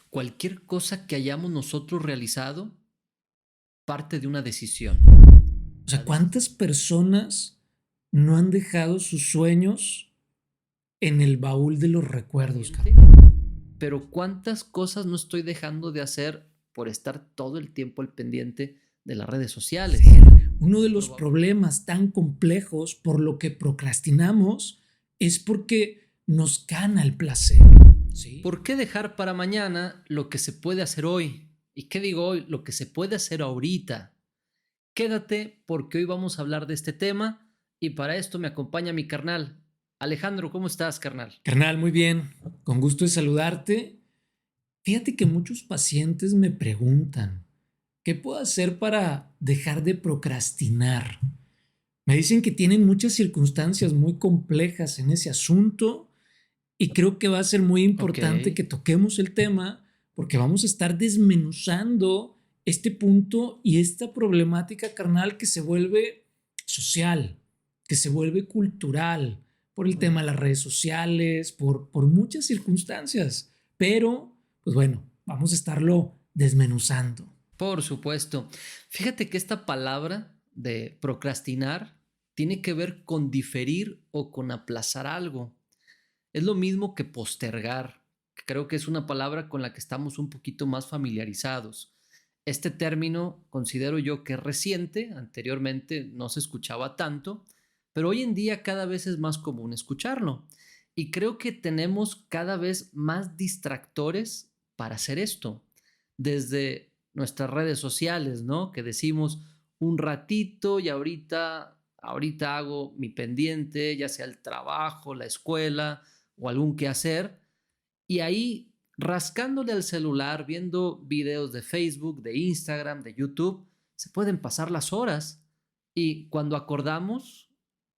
Cualquier cosa que hayamos nosotros realizado parte de una decisión. O La sea, deci- ¿cuántas personas no han dejado sus sueños en el baúl de los recuerdos, pendiente, carnal? pero ¿cuántas cosas no estoy dejando de hacer por estar todo el tiempo al pendiente de las redes sociales? Uno de los Probable. problemas tan complejos por lo que procrastinamos es porque nos gana el placer. ¿Sí? ¿Por qué dejar para mañana lo que se puede hacer hoy? ¿Y qué digo hoy? Lo que se puede hacer ahorita. Quédate porque hoy vamos a hablar de este tema y para esto me acompaña mi carnal. Alejandro, ¿cómo estás, carnal? Carnal, muy bien. Con gusto de saludarte. Fíjate que muchos pacientes me preguntan, ¿qué puedo hacer para dejar de procrastinar? Me dicen que tienen muchas circunstancias muy complejas en ese asunto y creo que va a ser muy Ok. importante que toquemos el tema porque vamos a estar desmenuzando este punto y esta problemática carnal que se vuelve social, que se vuelve cultural por el tema de las redes sociales, por muchas circunstancias. Pero, pues bueno, vamos a estarlo desmenuzando. Por supuesto. Fíjate que esta palabra de procrastinar tiene que ver con diferir o con aplazar algo. Es lo mismo que postergar. Creo que es una palabra con la que estamos un poquito más familiarizados. Este término considero yo que es reciente, anteriormente no se escuchaba tanto, pero hoy en día cada vez es más común escucharlo. Y creo que tenemos cada vez más distractores para hacer esto. Desde nuestras redes sociales, ¿no? Que decimos un ratito y ahorita hago mi pendiente, ya sea el trabajo, la escuela o algún quehacer, y ahí rascándole al celular, viendo videos de Facebook, de Instagram, de YouTube, se pueden pasar las horas. Y cuando acordamos,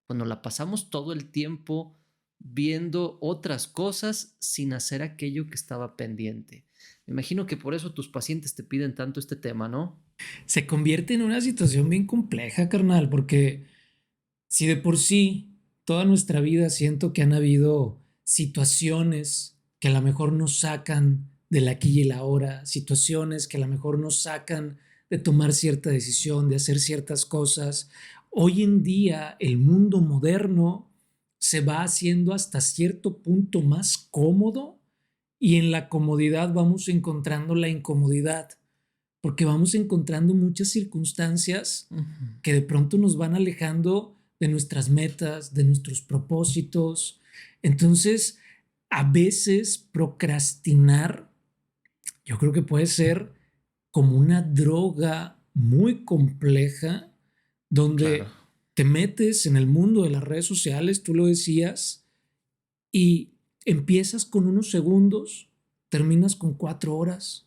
cuando la pasamos todo el tiempo viendo otras cosas sin hacer aquello que estaba pendiente. Me imagino que por eso tus pacientes te piden tanto este tema, ¿no? Se convierte en una situación bien compleja, carnal, porque si de por sí toda nuestra vida siento que han habido situaciones que a lo mejor nos sacan del aquí y el ahora, situaciones que a lo mejor nos sacan de tomar cierta decisión, de hacer ciertas cosas, hoy en día el mundo moderno se va haciendo hasta cierto punto más cómodo y en la comodidad vamos encontrando la incomodidad, porque vamos encontrando muchas circunstancias Ujú. que de pronto nos van alejando de nuestras metas, de nuestros propósitos. Entonces, a veces procrastinar, yo creo que puede ser como una droga muy compleja Claro. donde te metes en el mundo de las redes sociales, tú lo decías, y empiezas con unos segundos, terminas con 4 horas,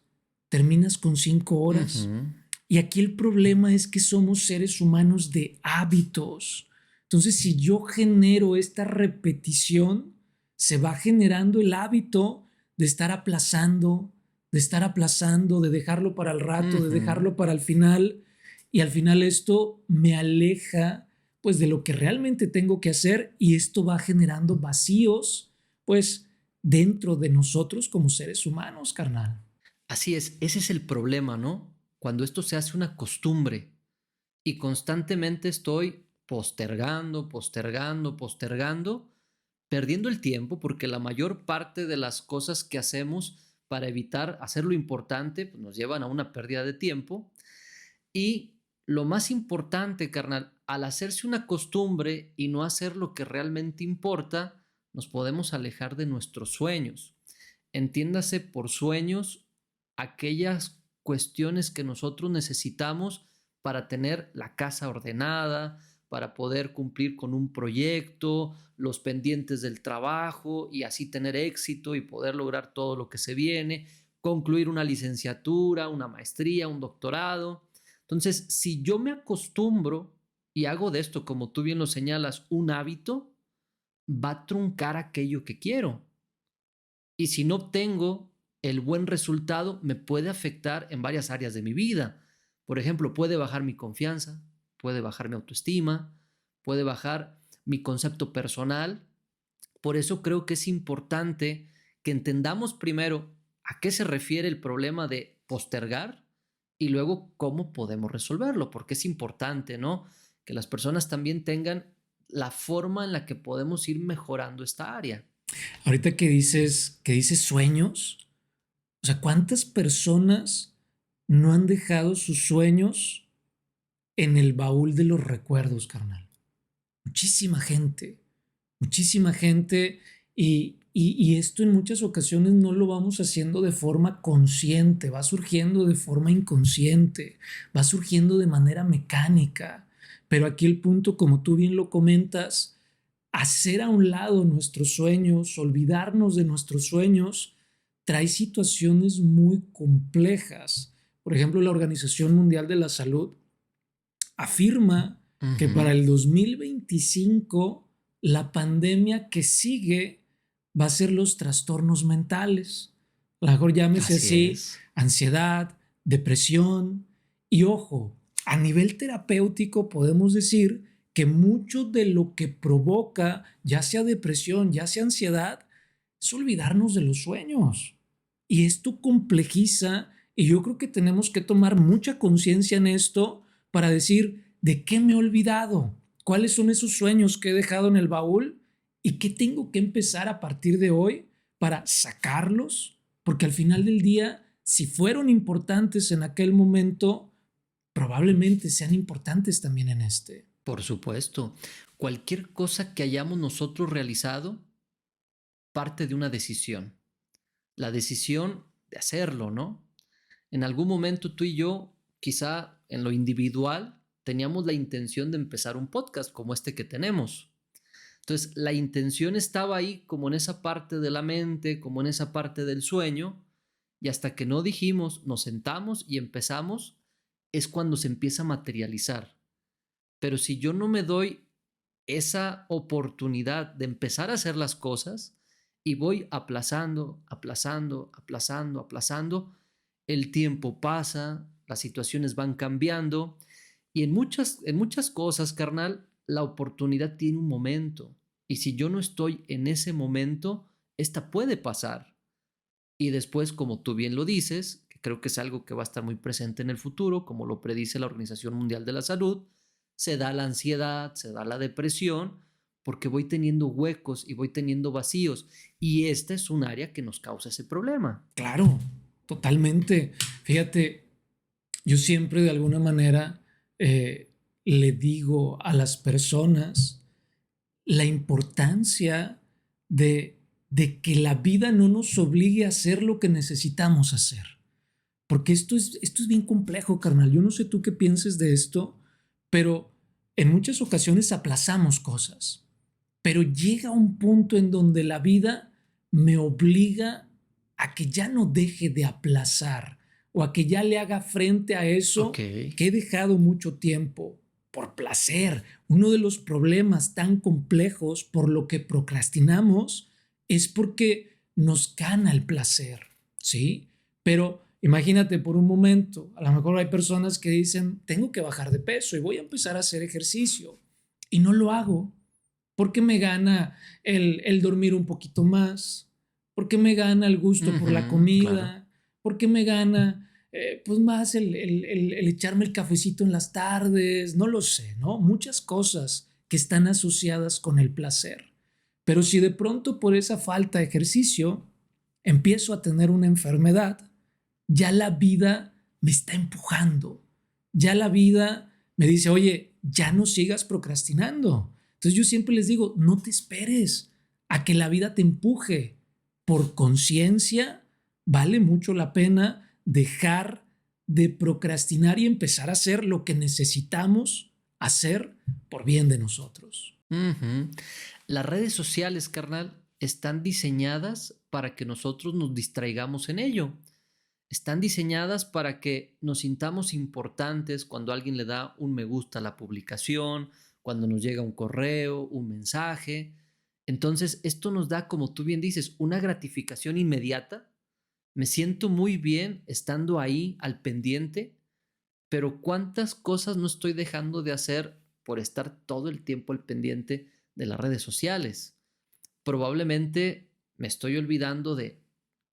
terminas con 5 horas. Ujú. Y aquí el problema es que somos seres humanos de hábitos. Entonces, si yo genero esta repetición, se va generando el hábito de estar aplazando, de dejarlo para el rato, de Ujú. dejarlo para el final. Y al final esto me aleja pues de lo que realmente tengo que hacer y esto va generando vacíos pues dentro de nosotros como seres humanos, carnal. Así es, ese es el problema, ¿no? Cuando esto se hace una costumbre y constantemente estoy postergando, postergando, postergando, perdiendo el tiempo, porque la mayor parte de las cosas que hacemos para evitar hacer lo importante pues nos llevan a una pérdida de tiempo. Y lo más importante, carnal, al hacerse una costumbre y no hacer lo que realmente importa, nos podemos alejar de nuestros sueños. Entiéndase por sueños aquellas cuestiones que nosotros necesitamos para tener la casa ordenada, para poder cumplir con un proyecto, los pendientes del trabajo y así tener éxito y poder lograr todo lo que se viene, concluir una licenciatura, una maestría, un doctorado. Entonces, si yo me acostumbro y hago de esto, como tú bien lo señalas, un hábito, va a truncar aquello que quiero. Y si no obtengo el buen resultado, me puede afectar en varias áreas de mi vida. Por ejemplo, puede bajar mi confianza, puede bajar mi autoestima, puede bajar mi concepto personal. Por eso creo que es importante que entendamos primero a qué se refiere el problema de postergar y luego cómo podemos resolverlo, porque es importante, ¿no? Que las personas también tengan la forma en la que podemos ir mejorando esta área. Ahorita que dices sueños, o sea, ¿cuántas personas no han dejado sus sueños en el baúl de los recuerdos, carnal? Muchísima gente y esto en muchas ocasiones no lo vamos haciendo de forma consciente, va surgiendo de forma inconsciente, va surgiendo de manera mecánica, pero aquí el punto, como tú bien lo comentas, hacer a un lado nuestros sueños, olvidarnos de nuestros sueños, trae situaciones muy complejas. Por ejemplo, la Organización Mundial de la Salud afirma que para el 2025 la pandemia que sigue va a ser los trastornos mentales. A lo mejor llámese Así así, es. ansiedad, depresión. Y ojo, a nivel terapéutico podemos decir que mucho de lo que provoca, ya sea depresión, ya sea ansiedad, es olvidarnos de los sueños. Y esto complejiza, y yo creo que tenemos que tomar mucha conciencia en esto para decir, ¿de qué me he olvidado? ¿Cuáles son esos sueños que he dejado en el baúl? ¿Y qué tengo que empezar a partir de hoy para sacarlos? Porque al final del día, si fueron importantes en aquel momento, probablemente sean importantes también en este. Por supuesto, cualquier cosa que hayamos nosotros realizado parte de una decisión. La decisión de hacerlo, ¿no? En algún momento tú y yo, quizá en lo individual, teníamos la intención de empezar un podcast como este que tenemos. Entonces, la intención estaba ahí como en esa parte de la mente, como en esa parte del sueño, y hasta que no dijimos, nos sentamos y empezamos, es cuando se empieza a materializar. Pero si yo no me doy esa oportunidad de empezar a hacer las cosas y voy aplazando, aplazando, aplazando, aplazando, el tiempo pasa, las situaciones van cambiando y en muchas cosas, carnal, la oportunidad tiene un momento. Y si yo no estoy en ese momento, esta puede pasar. Y después, como tú bien lo dices, que creo que es algo que va a estar muy presente en el futuro, como lo predice la Organización Mundial de la Salud, se da la ansiedad, se da la depresión, porque voy teniendo huecos y voy teniendo vacíos. Y esta es un área que nos causa ese problema. Claro, totalmente. Fíjate, yo siempre de alguna manera le digo a las personas la importancia de que la vida no nos obligue a hacer lo que necesitamos hacer. Porque esto es bien complejo, carnal. Yo no sé tú qué pienses de esto, pero en muchas ocasiones aplazamos cosas. Pero llega un punto en donde la vida me obliga a que ya no deje de aplazar o a que ya le haga frente a Ok. eso que he dejado mucho tiempo por placer. Uno de los problemas tan complejos por lo que procrastinamos es porque nos gana el placer, ¿sí? Pero imagínate por un momento, a lo mejor hay personas que dicen, tengo que bajar de peso y voy a empezar a hacer ejercicio y no lo hago porque me gana el dormir un poquito más, porque me gana el gusto por la Claro. comida, porque me gana pues más el echarme el cafecito en las tardes, no lo sé, ¿no? Muchas cosas que están asociadas con el placer. Pero si de pronto por esa falta de ejercicio empiezo a tener una enfermedad, ya la vida me está empujando, ya la vida me dice, oye, ya no sigas procrastinando. Entonces yo siempre les digo, no te esperes a que la vida te empuje. Por conciencia, vale mucho la pena dejar de procrastinar y empezar a hacer lo que necesitamos hacer por bien de nosotros. Ujú. Las redes sociales, carnal, están diseñadas para que nosotros nos distraigamos en ello. Están diseñadas para que nos sintamos importantes cuando alguien le da un me gusta a la publicación, cuando nos llega un correo, un mensaje. Entonces, esto nos da, como tú bien dices, una gratificación inmediata. Me siento muy bien estando ahí al pendiente, pero ¿cuántas cosas no estoy dejando de hacer por estar todo el tiempo al pendiente de las redes sociales? Probablemente me estoy olvidando de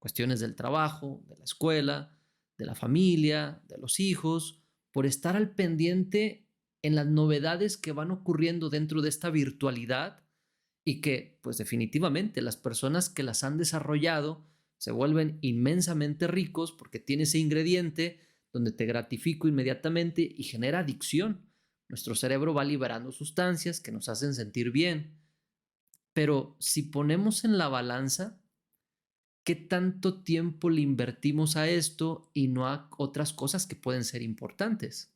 cuestiones del trabajo, de la escuela, de la familia, de los hijos, por estar al pendiente en las novedades que van ocurriendo dentro de esta virtualidad y que, pues definitivamente, las personas que las han desarrollado se vuelven inmensamente ricos porque tiene ese ingrediente donde te gratifico inmediatamente y genera adicción. Nuestro cerebro va liberando sustancias que nos hacen sentir bien. Pero si ponemos en la balanza qué tanto tiempo le invertimos a esto y no a otras cosas que pueden ser importantes.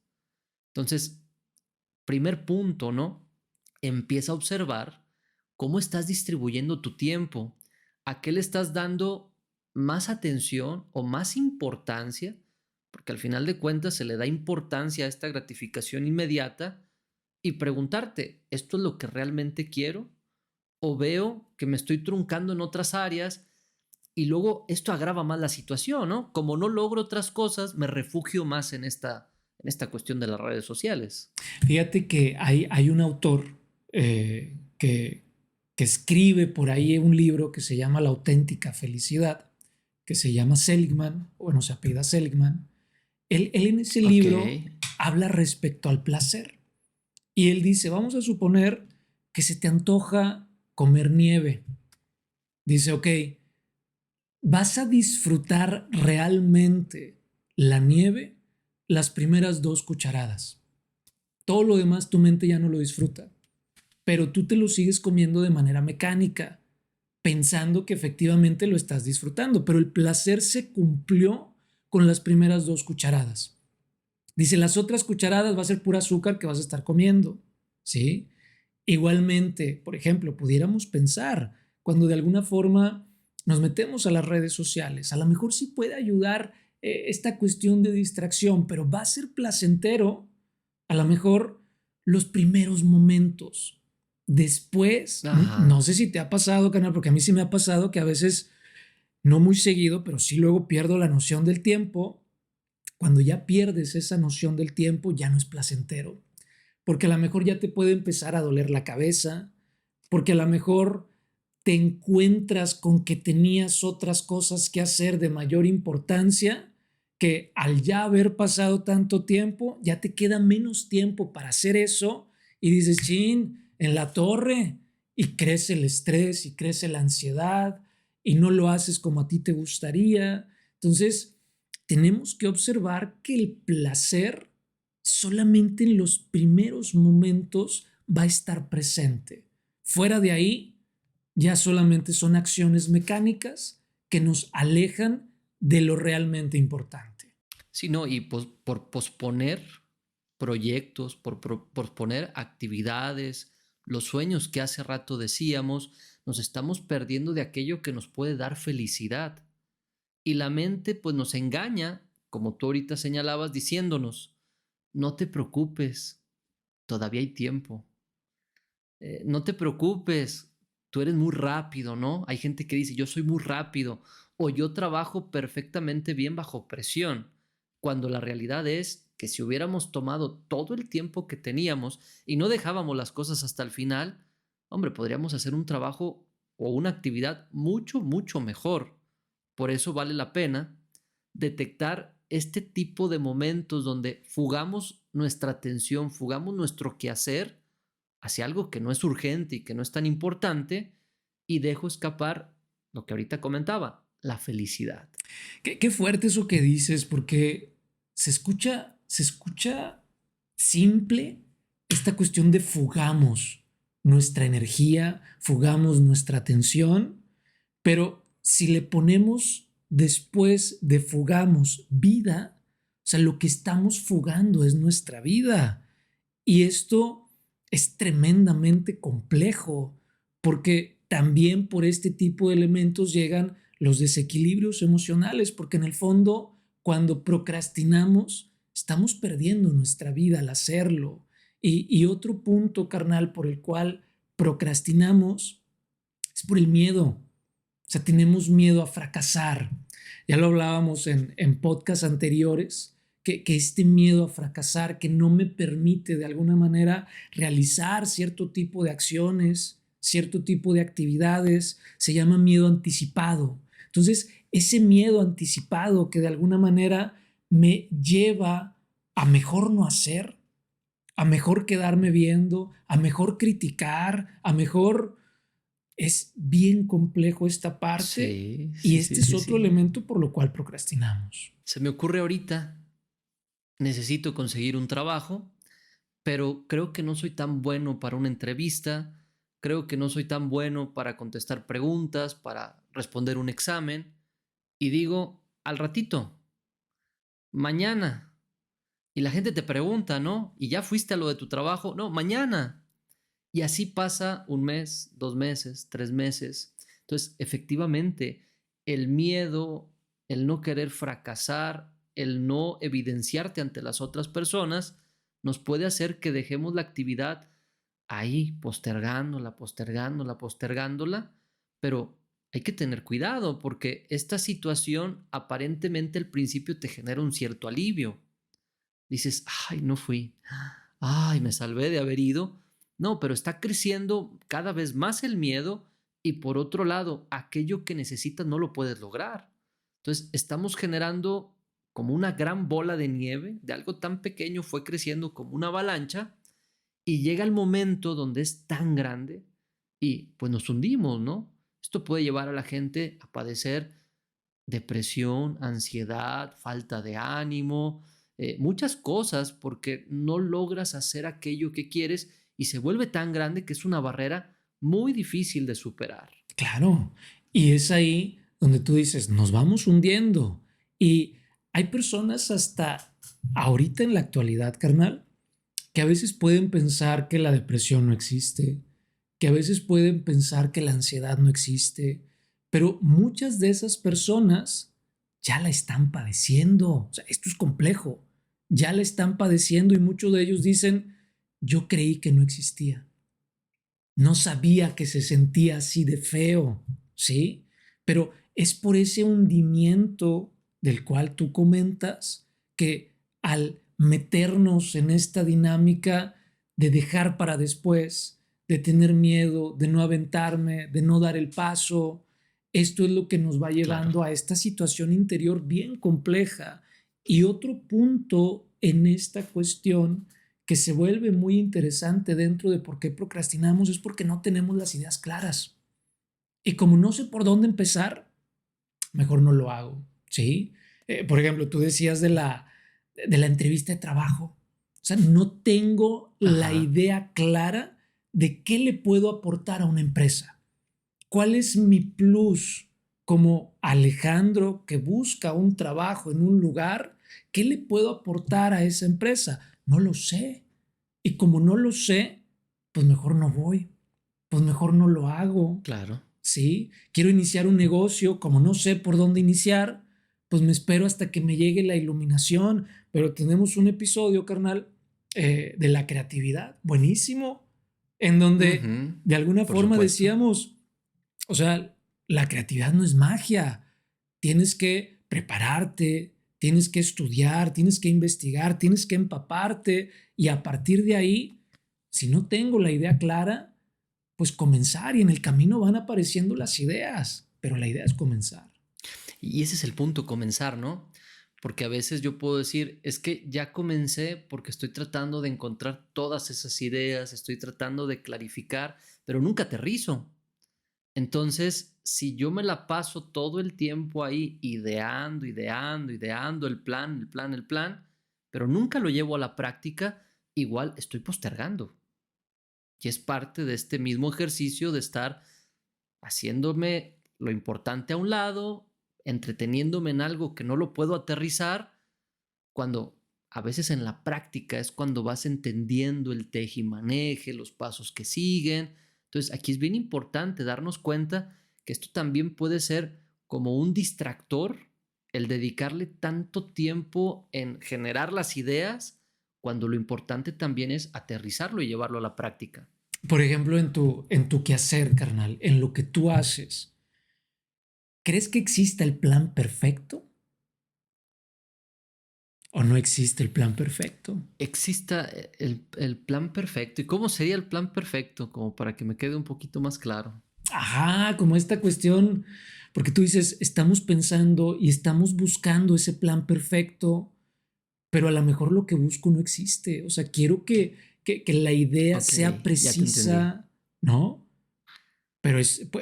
Entonces, primer punto, ¿no? Empieza a observar cómo estás distribuyendo tu tiempo, a qué le estás dando más atención o más importancia, porque al final de cuentas se le da importancia a esta gratificación inmediata y preguntarte, ¿esto es lo que realmente quiero? ¿O veo que me estoy truncando en otras áreas? Y luego esto agrava más la situación, ¿no? Como no logro otras cosas, me refugio más en esta cuestión de las redes sociales. Fíjate que hay un autor que escribe por ahí un libro que se llama La auténtica felicidad, que se llama Seligman, bueno, se apellida Seligman. Él en ese Ok. libro habla respecto al placer. Y él dice, vamos a suponer que se te antoja comer nieve. Dice, ok, vas a disfrutar realmente la nieve las primeras 2 cucharadas. Todo lo demás tu mente ya no lo disfruta, pero tú te lo sigues comiendo de manera mecánica, pensando que efectivamente lo estás disfrutando, pero el placer se cumplió con las primeras 2 cucharadas. Dice, las otras cucharadas va a ser pura azúcar que vas a estar comiendo, ¿sí? Igualmente, por ejemplo, pudiéramos pensar cuando de alguna forma nos metemos a las redes sociales, a lo mejor sí puede ayudar esta cuestión de distracción, pero va a ser placentero a lo mejor los primeros momentos. Después, no Ajá. sé si te ha pasado, canal, porque a mí sí me ha pasado que a veces, no muy seguido, pero sí luego pierdo la noción del tiempo. Cuando ya pierdes esa noción del tiempo, ya no es placentero, porque a lo mejor ya te puede empezar a doler la cabeza, porque a lo mejor te encuentras con que tenías otras cosas que hacer de mayor importancia, que al ya haber pasado tanto tiempo, ya te queda menos tiempo para hacer eso y dices, chin, en la torre, y crece el estrés y crece la ansiedad y no lo haces como a ti te gustaría. Entonces, tenemos que observar que el placer solamente en los primeros momentos va a estar presente. Fuera de ahí, ya solamente son acciones mecánicas que nos alejan de lo realmente importante. Sí, no, y por posponer proyectos, posponer actividades, los sueños que hace rato decíamos, nos estamos perdiendo de aquello que nos puede dar felicidad. Y la mente pues nos engaña, como tú ahorita señalabas, diciéndonos, no te preocupes, todavía hay tiempo. No te preocupes, tú eres muy rápido, ¿no? Hay gente que dice, yo soy muy rápido o yo trabajo perfectamente bien bajo presión, cuando la realidad es que si hubiéramos tomado todo el tiempo que teníamos y no dejábamos las cosas hasta el final, hombre, podríamos hacer un trabajo o una actividad mucho, mucho mejor. Por eso vale la pena detectar este tipo de momentos donde fugamos nuestra atención, fugamos nuestro quehacer hacia algo que no es urgente y que no es tan importante y dejo escapar lo que ahorita comentaba, la felicidad. Qué fuerte eso que dices, porque se escucha simple esta cuestión de fugamos nuestra energía, fugamos nuestra atención, pero si le ponemos después de fugamos vida, o sea, lo que estamos fugando es nuestra vida. Y esto es tremendamente complejo porque también por este tipo de elementos llegan los desequilibrios emocionales, porque en el fondo, cuando procrastinamos, estamos perdiendo nuestra vida al hacerlo. Y otro punto, carnal, por el cual procrastinamos es por el miedo. O sea, tenemos miedo a fracasar. Ya lo hablábamos en podcasts anteriores, que este miedo a fracasar que no me permite de alguna manera realizar cierto tipo de acciones, cierto tipo de actividades, se llama miedo anticipado. Entonces, ese miedo anticipado que de alguna manera me lleva a mejor no hacer, a mejor quedarme viendo, a mejor criticar, a mejor... Es bien complejo esta parte Sí, y sí, este sí, es sí, otro sí. elemento por lo cual procrastinamos. Se me ocurre ahorita, necesito conseguir un trabajo, pero creo que no soy tan bueno para una entrevista, creo que no soy tan bueno para contestar preguntas, para responder un examen, y digo, al ratito, mañana. Y la gente te pregunta, ¿no? ¿Y ya fuiste a lo de tu trabajo? No, mañana. Y así pasa un mes, 2 meses, 3 meses. Entonces, efectivamente, el miedo, el no querer fracasar, el no evidenciarte ante las otras personas, nos puede hacer que dejemos la actividad ahí, postergándola, postergándola, postergándola, pero hay que tener cuidado porque esta situación aparentemente al principio te genera un cierto alivio. Dices, ay, no fui, ay, me salvé de haber ido. No, pero está creciendo cada vez más el miedo y por otro lado, aquello que necesitas no lo puedes lograr. Entonces, estamos generando como una gran bola de nieve, de algo tan pequeño fue creciendo como una avalancha y llega el momento donde es tan grande y pues nos hundimos, ¿no? Esto puede llevar a la gente a padecer depresión, ansiedad, falta de ánimo, muchas cosas porque no logras hacer aquello que quieres y se vuelve tan grande que es una barrera muy difícil de superar. Claro, y es ahí donde tú dices, nos vamos hundiendo. Y hay personas hasta ahorita en la actualidad, carnal, que a veces pueden pensar que la depresión no existe, que a veces pueden pensar que la ansiedad no existe, pero muchas de esas personas ya la están padeciendo. O sea, esto es complejo. Ya la están padeciendo y muchos de ellos dicen, yo creí que no existía. No sabía que se sentía así de feo, ¿sí? Pero es por ese hundimiento del cual tú comentas que al meternos en esta dinámica de dejar para después, de tener miedo, de no aventarme, de no dar el paso, esto es lo que nos va Claro. llevando a esta situación interior bien compleja. Y otro punto en esta cuestión que se vuelve muy interesante dentro de por qué procrastinamos es porque no tenemos las ideas claras. Y como no sé por dónde empezar, mejor no lo hago, ¿sí? Por ejemplo, tú decías de la entrevista de trabajo. O sea, no tengo la Ajá. idea clara de qué le puedo aportar a una empresa. ¿Cuál es mi plus como Alejandro que busca un trabajo en un lugar? ¿Qué le puedo aportar a esa empresa? No lo sé. Y como no lo sé, pues mejor no voy, pues mejor no lo hago, Claro. ¿sí? Quiero iniciar un negocio, como no sé por dónde iniciar, pues me espero hasta que me llegue la iluminación, pero tenemos un episodio, carnal, de la creatividad, buenísimo, en donde Ujú. de alguna Por forma supuesto. decíamos, o sea, la creatividad no es magia. Tienes que prepararte, tienes que estudiar, tienes que investigar, tienes que empaparte y a partir de ahí, si no tengo la idea clara, pues comenzar y en el camino van apareciendo las ideas, pero la idea es comenzar. Y ese es el punto, comenzar, ¿no? Porque a veces yo puedo decir, es que ya comencé porque estoy tratando de encontrar todas esas ideas, estoy tratando de clarificar, pero nunca aterrizo. Entonces, si yo me la paso todo el tiempo ahí ideando, ideando, ideando el plan, el plan, el plan, pero nunca lo llevo a la práctica, igual estoy postergando. Y es parte de este mismo ejercicio de estar haciéndome lo importante a un lado, entreteniéndome en algo que no lo puedo aterrizar, cuando a veces en la práctica es cuando vas entendiendo el tejimaneje, los pasos que siguen. Entonces aquí es bien importante darnos cuenta que esto también puede ser como un distractor, el dedicarle tanto tiempo en generar las ideas, cuando lo importante también es aterrizarlo y llevarlo a la práctica. Por ejemplo, en tu quehacer, carnal, en lo que tú haces, ¿crees que exista el plan perfecto o no existe el plan perfecto? Exista el plan perfecto. ¿Y cómo sería el plan perfecto? Como para que me quede un poquito más claro. Ajá, como esta cuestión, porque tú dices, estamos pensando y estamos buscando ese plan perfecto, pero a lo mejor lo que busco no existe. O sea, quiero que la idea Ok, sea ya te entendí. precisa, ¿no? Pero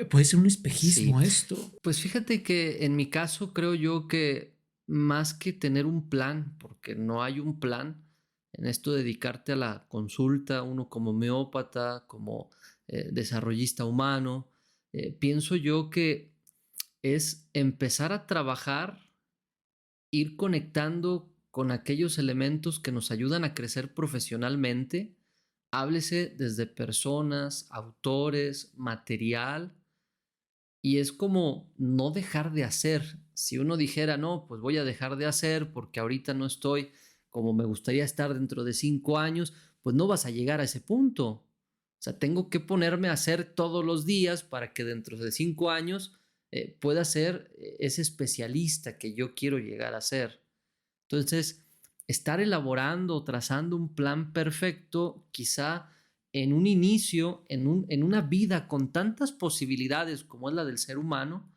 puede ser un Sí, espejismo esto. pues fíjate que en mi caso creo yo que más que tener un plan, porque no hay un plan en esto de dedicarte a la consulta, uno como homeópata, como desarrollista humano, pienso yo que es empezar a trabajar, ir conectando con aquellos elementos que nos ayudan a crecer profesionalmente, háblese desde personas, autores, material, y es como no dejar de hacer. Si uno dijera, no, pues voy a dejar de hacer porque ahorita no estoy como me gustaría estar dentro de 5 años, pues no vas a llegar a ese punto. O sea, tengo que ponerme a hacer todos los días para que dentro de 5 años pueda ser ese especialista que yo quiero llegar a ser. Entonces, estar elaborando o trazando un plan perfecto, quizá en un inicio, en una vida con tantas posibilidades como es la del ser humano,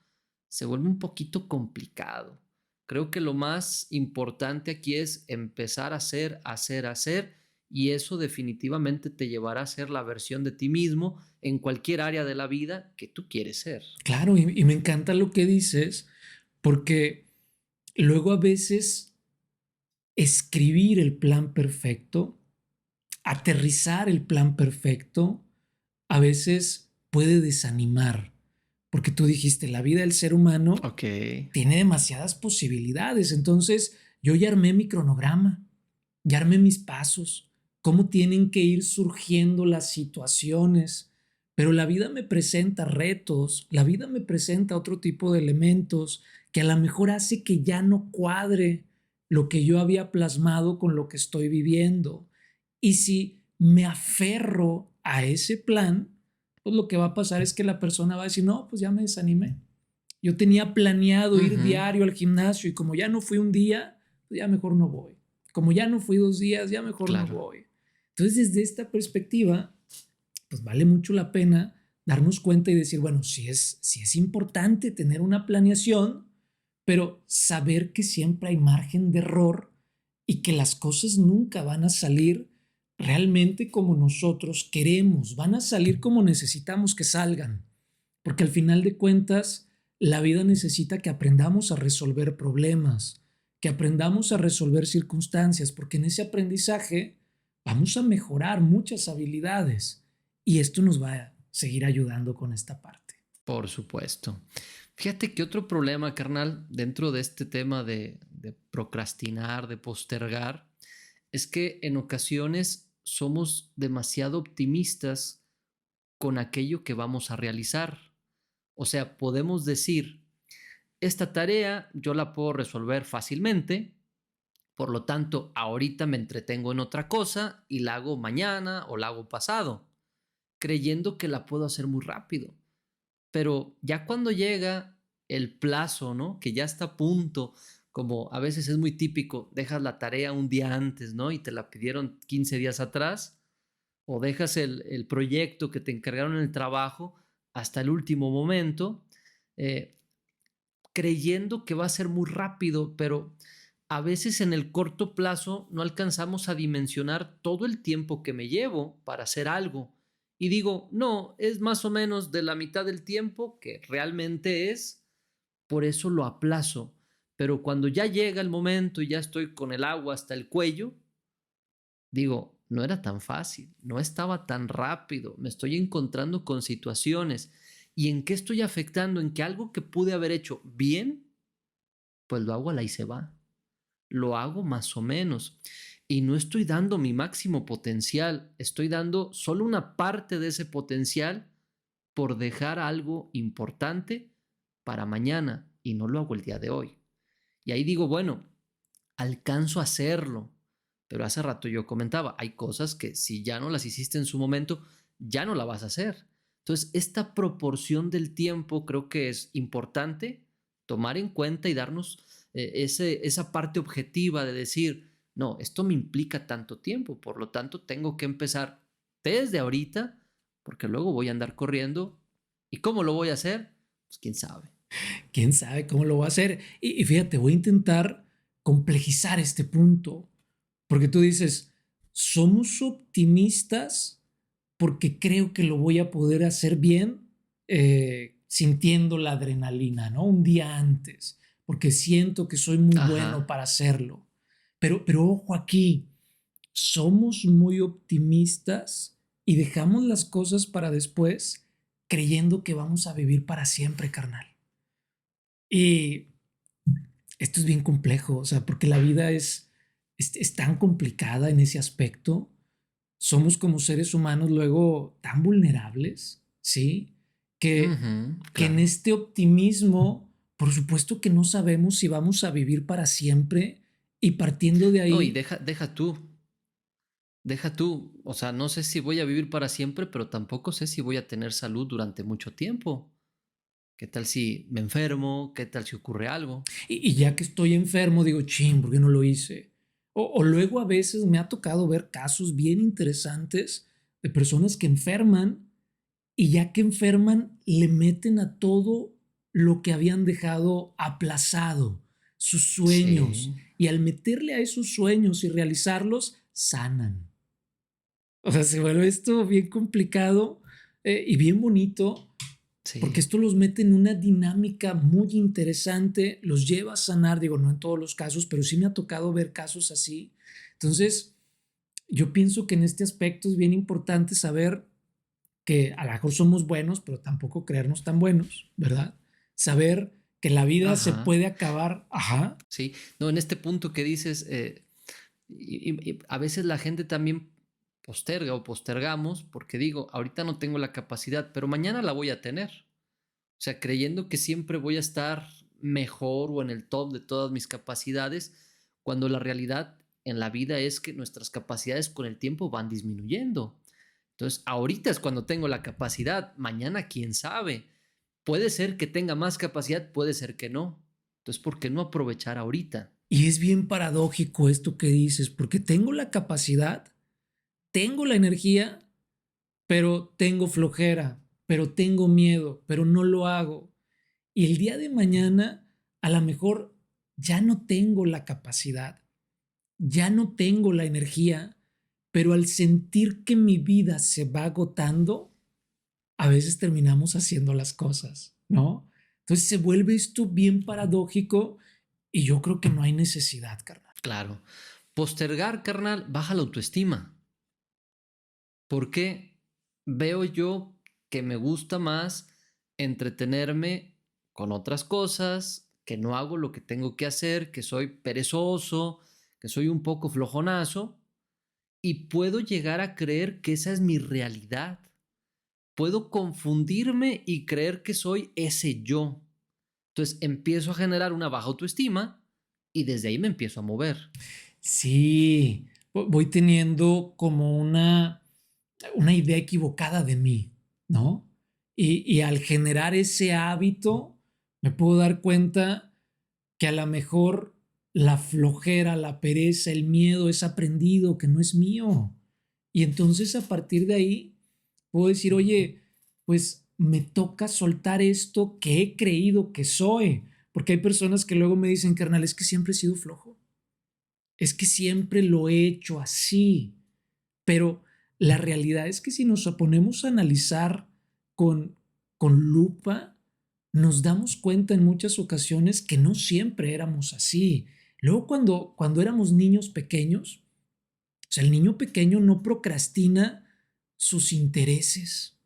se vuelve un poquito complicado. Creo que lo más importante aquí es empezar a hacer, hacer, hacer, y eso definitivamente te llevará a ser la versión de ti mismo en cualquier área de la vida que tú quieres ser. Claro, y me encanta lo que dices, porque luego a veces escribir el plan perfecto, aterrizar el plan perfecto, a veces puede desanimar, porque tú dijiste, la vida del ser humano Ok. tiene demasiadas posibilidades, entonces yo ya armé mi cronograma, ya armé mis pasos, cómo tienen que ir surgiendo las situaciones, pero la vida me presenta retos, la vida me presenta otro tipo de elementos que a lo mejor hace que ya no cuadre lo que yo había plasmado con lo que estoy viviendo. Y si me aferro a ese plan, pues lo que va a pasar es que la persona va a decir, no, pues ya me desanimé. Yo tenía planeado ir Ujú. diario al gimnasio y como ya no fui un día, pues ya mejor no voy. Como ya no fui 2 días, ya mejor no Claro. voy. Entonces, desde esta perspectiva, pues vale mucho la pena darnos cuenta y decir, bueno, sí es importante tener una planeación, pero saber que siempre hay margen de error y que las cosas nunca van a salir realmente como nosotros queremos, van a salir como necesitamos que salgan, porque al final de cuentas, la vida necesita que aprendamos a resolver problemas, que aprendamos a resolver circunstancias, porque en ese aprendizaje vamos a mejorar muchas habilidades y esto nos va a seguir ayudando con esta parte. Por supuesto. Fíjate que otro problema, carnal, dentro de este tema de procrastinar, de postergar, es que en ocasiones somos demasiado optimistas con aquello que vamos a realizar. O sea, podemos decir, esta tarea yo la puedo resolver fácilmente, por lo tanto, ahorita me entretengo en otra cosa y la hago mañana o la hago pasado, creyendo que la puedo hacer muy rápido. Pero ya cuando llega el plazo, ¿no? Que ya está a punto, como a veces es muy típico, dejas la tarea un día antes, ¿no? Y te la pidieron 15 días atrás, o dejas el proyecto que te encargaron en el trabajo hasta el último momento, eh, creyendo que va a ser muy rápido, pero a veces en el corto plazo no alcanzamos a dimensionar todo el tiempo que me llevo para hacer algo. Y digo, no, es más o menos de la mitad del tiempo que realmente es, por eso lo aplazo. Pero cuando ya llega el momento y ya estoy con el agua hasta el cuello, digo, no era tan fácil, no estaba tan rápido, me estoy encontrando con situaciones. ¿Y en qué estoy afectando? En que algo que pude haber hecho bien, pues lo hago a la y se va. Lo hago más o menos. Y no estoy dando mi máximo potencial, estoy dando solo una parte de ese potencial por dejar algo importante para mañana y no lo hago el día de hoy. Y ahí digo, bueno, alcanzo a hacerlo, pero hace rato yo comentaba, hay cosas que si ya no las hiciste en su momento, ya no la vas a hacer. Entonces, esta proporción del tiempo creo que es importante tomar en cuenta y darnos esa parte objetiva de decir, no, esto me implica tanto tiempo, por lo tanto tengo que empezar desde ahorita, porque luego voy a andar corriendo ¿Y cómo lo voy a hacer? Pues quién sabe. ¿Quién sabe cómo lo voy a hacer? Y fíjate, voy a intentar complejizar este punto, porque tú dices, somos optimistas porque creo que lo voy a poder hacer bien sintiendo la adrenalina, ¿no? Un día antes, porque siento que soy muy bueno Ajá. para hacerlo. Pero ojo aquí, somos muy optimistas y dejamos las cosas para después creyendo que vamos a vivir para siempre, carnal. Y esto es bien complejo, o sea, porque la vida es tan complicada en ese aspecto. Somos como seres humanos luego tan vulnerables, ¿sí? Que, Ujú, que en claro. este optimismo, por supuesto que no sabemos si vamos a vivir para siempre y partiendo de No, y ahí, deja tú, o sea, no sé si voy a vivir para siempre, pero tampoco sé si voy a tener salud durante mucho tiempo. ¿Qué tal si me enfermo? ¿Qué tal si ocurre algo? y ya que estoy enfermo, digo, ching, ¿por qué no lo hice? O luego a veces me ha tocado ver casos bien interesantes de personas que enferman y ya que enferman le meten a todo lo que habían dejado aplazado, sus sueños, Sí, y al meterle a esos sueños y realizarlos, sanan. O sea, se vuelve esto bien complicado y bien bonito porque sí. esto los mete en una dinámica muy interesante, los lleva a sanar, digo, no en todos los casos, pero sí me ha tocado ver casos así. Entonces, yo pienso que en este aspecto es bien importante saber que a lo mejor somos buenos, pero tampoco creernos tan buenos, ¿verdad? Saber que la vida se Ajá. puede acabar, ajá, Sí. No, en este punto que dices, y a veces la gente también posterga o postergamos porque digo, ahorita no tengo la capacidad, pero mañana la voy a tener. O sea, creyendo que siempre voy a estar mejor o en el top de todas mis capacidades, cuando la realidad en la vida es que nuestras capacidades con el tiempo van disminuyendo. Entonces, ahorita es cuando tengo la capacidad, mañana quién sabe. Puede ser que tenga más capacidad, puede ser que no. Entonces, ¿por qué no aprovechar ahorita? y es bien paradójico esto que dices, porque tengo la capacidad, tengo la energía, pero tengo flojera, pero tengo miedo, pero no lo hago. Y el día de mañana, a lo mejor ya no tengo la capacidad, ya no tengo la energía, pero al sentir que mi vida se va agotando, a veces terminamos haciendo las cosas, ¿no? Entonces se vuelve esto bien paradójico y yo creo que no hay necesidad, carnal. Claro. Postergar, carnal, baja la autoestima. Porque veo yo que me gusta más entretenerme con otras cosas, que no hago lo que tengo que hacer, que soy perezoso, que soy un poco flojonazo, y puedo llegar a creer que esa es mi realidad. Puedo confundirme y creer que soy ese yo. Entonces empiezo a generar una baja autoestima y desde ahí me empiezo a mover. Sí, voy teniendo como una idea equivocada de mí, ¿no? Y al generar ese hábito, me puedo dar cuenta que a lo mejor la flojera, la pereza, el miedo es aprendido, que no es mío. Y entonces a partir de ahí puedo decir, oye, pues me toca soltar esto que he creído que soy. Porque hay personas que luego me dicen, carnal, es que siempre he sido flojo. Es que siempre lo he hecho así. Pero la realidad es que si nos ponemos a analizar con, con lupa, nos damos cuenta en muchas ocasiones que no siempre éramos así. Luego cuando éramos niños pequeños, o sea, el niño pequeño no procrastina sus intereses.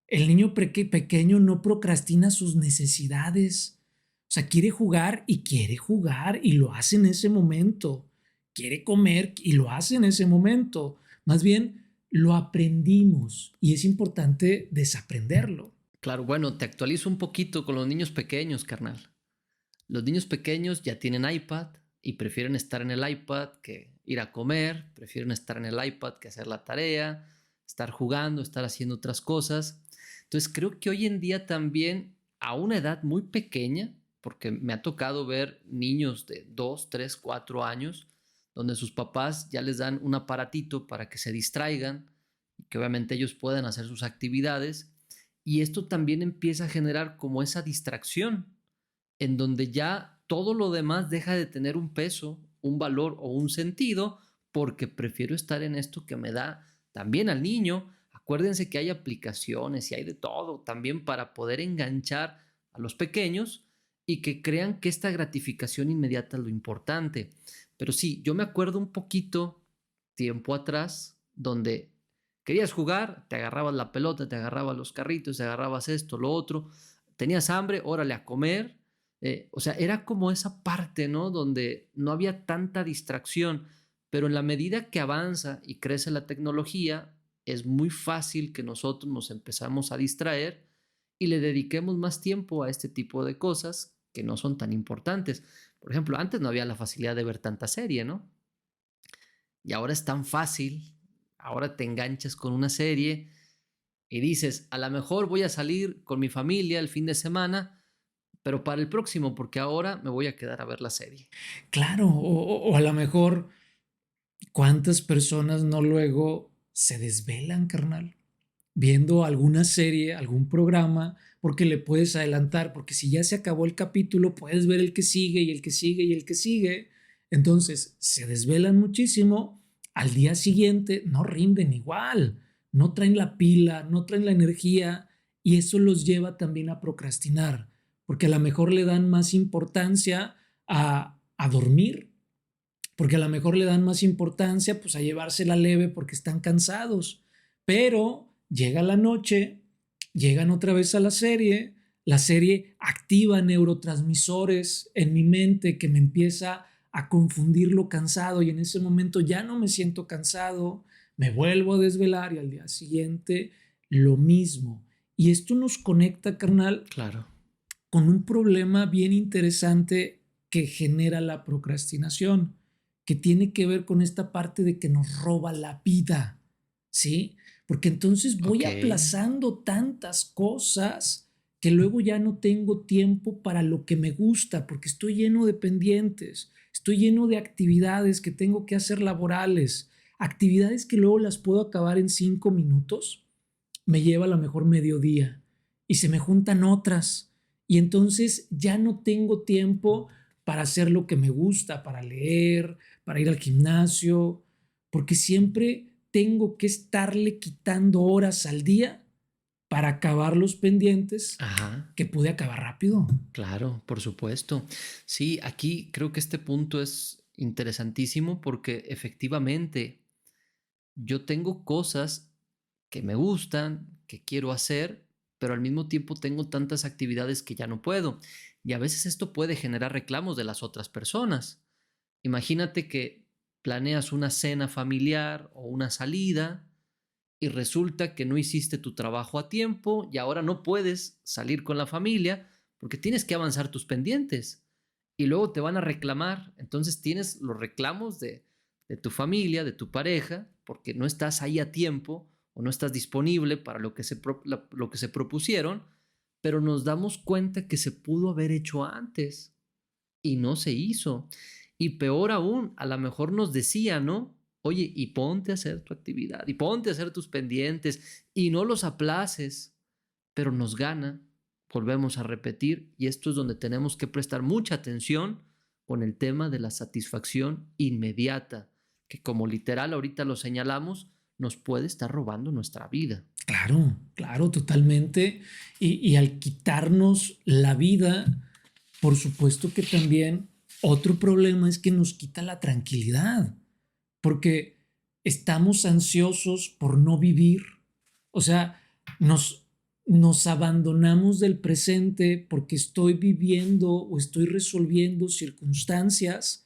El niño pequeño no procrastina sus necesidades. O sea, quiere jugar y lo hace en ese momento. Quiere comer y lo hace en ese momento. Más bien, lo aprendimos y es importante desaprenderlo. Claro, bueno, te actualizo un poquito con los niños pequeños, carnal. Los niños pequeños ya tienen iPad y prefieren estar en el iPad que ir a comer, prefieren estar en el iPad que hacer la tarea, estar jugando, estar haciendo otras cosas. Entonces creo que hoy en día también a una edad muy pequeña, porque me ha tocado ver niños de 2, 3, 4 años, donde sus papás ya les dan un aparatito para que se distraigan y que obviamente ellos puedan hacer sus actividades Y esto también empieza a generar como esa distracción, en donde ya todo lo demás deja de tener un peso, un valor o un sentido, porque prefiero estar en esto que me da también al niño. Acuérdense que hay aplicaciones y hay de todo también para poder enganchar a los pequeños y que crean que esta gratificación inmediata es lo importante. Pero sí, yo me acuerdo un poquito tiempo atrás donde querías jugar, te agarrabas la pelota, te agarrabas los carritos, te agarrabas esto, lo otro, tenías hambre, órale a comer. O sea, era como esa parte, ¿no? Donde no había tanta distracción, pero en la medida que avanza y crece la tecnología, es muy fácil que nosotros nos empezamos a distraer y le dediquemos más tiempo a este tipo de cosas que no son tan importantes. Por ejemplo, antes no había la facilidad de ver tanta serie, ¿no? Y ahora es tan fácil, ahora te enganchas con una serie y dices, a lo mejor voy a salir con mi familia el fin de semana, pero para el próximo, porque ahora me voy a quedar a ver la serie. Claro, o a lo mejor, ¿cuántas personas no luego se desvelan, carnal? Viendo alguna serie, algún programa, porque le puedes adelantar, porque si ya se acabó el capítulo, puedes ver el que sigue y el que sigue y el que sigue. Entonces, se desvelan muchísimo, al día siguiente no rinden igual, no traen la pila, no traen la energía y eso los lleva también a procrastinar, porque a lo mejor le dan más importancia a dormir, porque a lo mejor le dan más importancia pues a llevársela leve porque están cansados, pero llega la noche, llegan otra vez a la serie activa neurotransmisores en mi mente que me empieza a confundir lo cansado y en ese momento ya no me siento cansado, me vuelvo a desvelar y al día siguiente lo mismo. Y esto nos conecta, carnal, Claro. con un problema bien interesante que genera la procrastinación, que tiene que ver con esta parte de que nos roba la vida, ¿sí? Porque entonces voy Ok. aplazando tantas cosas que luego ya no tengo tiempo para lo que me gusta, porque estoy lleno de pendientes, estoy lleno de actividades que tengo que hacer laborales, actividades que luego las puedo acabar en 5 minutos, me lleva a lo mejor mediodía y se me juntan otras y entonces ya no tengo tiempo para hacer lo que me gusta, para leer, para ir al gimnasio, porque siempre tengo que estarle quitando horas al día para acabar los pendientes Ajá. que pude acabar rápido. Claro, por supuesto. Sí, aquí creo que este punto es interesantísimo porque efectivamente yo tengo cosas que me gustan, que quiero hacer, pero al mismo tiempo tengo tantas actividades que ya no puedo. Y a veces esto puede generar reclamos de las otras personas. Imagínate que planeas una cena familiar o una salida y resulta que no hiciste tu trabajo a tiempo y ahora no puedes salir con la familia porque tienes que avanzar tus pendientes y luego te van a reclamar. Entonces tienes los reclamos de tu familia, de tu pareja, porque no estás ahí a tiempo o no estás disponible para lo que se propusieron, pero nos damos cuenta que se pudo haber hecho antes y no se hizo. Y peor aún, a lo mejor nos decía, ¿no? Oye, y ponte a hacer tu actividad, y ponte a hacer tus pendientes, y no los aplaces, pero nos gana, volvemos a repetir, y esto es donde tenemos que prestar mucha atención con el tema de la satisfacción inmediata, que como literal ahorita lo señalamos, nos puede estar robando nuestra vida. Claro, claro, totalmente. Y al quitarnos la vida, por supuesto que también otro problema es que nos quita la tranquilidad, porque estamos ansiosos por no vivir. O sea, nos, nos abandonamos del presente porque estoy viviendo o estoy resolviendo circunstancias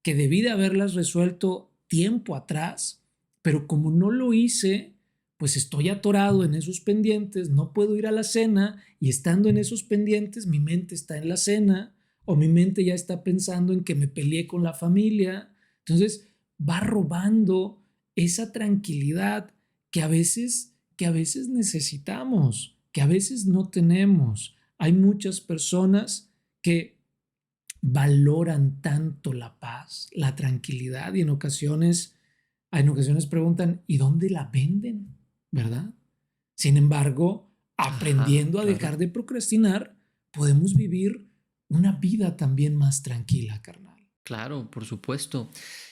que debí de haberlas resuelto tiempo atrás, pero como no lo hice, pues estoy atorado en esos pendientes, no puedo ir a la cena y estando en esos pendientes mi mente está en la cena o mi mente ya está pensando en que me peleé con la familia. Entonces va robando esa tranquilidad que a veces necesitamos, que a veces no tenemos. Hay muchas personas que valoran tanto la paz, la tranquilidad y en ocasiones preguntan, ¿y dónde la venden? ¿Verdad? Sin embargo, Ajá, aprendiendo a claro. dejar de procrastinar, podemos vivir una vida también más tranquila, carnal. Claro, por supuesto.